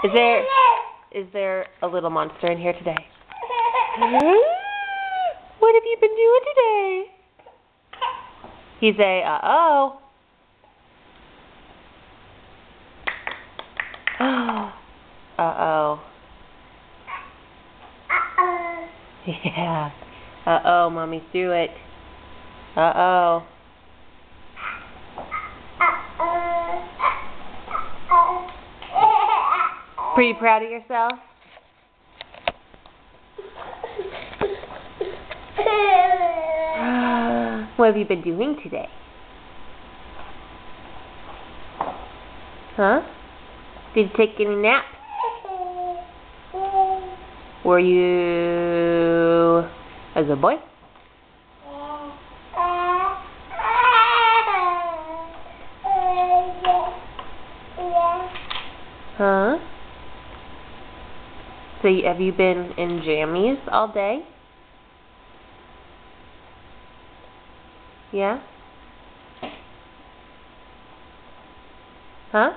Is there a little monster in here today? What have you been doing today? He's a uh-oh. Uh-oh. Yeah. Uh-oh, Mommy's through it. Uh-oh. Pretty proud of yourself? What have you been doing today? Huh? Did you take any naps? Were you a good boy? Huh? So have you been in jammies all day? Yeah? Huh?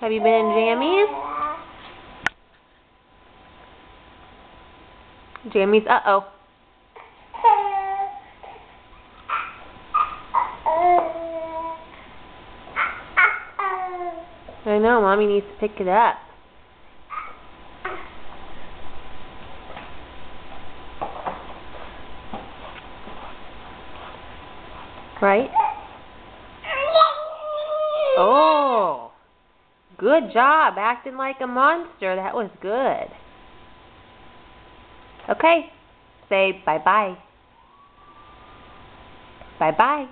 Have you been in jammies? Jammies, uh-oh. I know, Mommy needs to pick it up. Right? Oh, good job acting like a monster. That was good. Okay, say bye-bye. Bye-bye.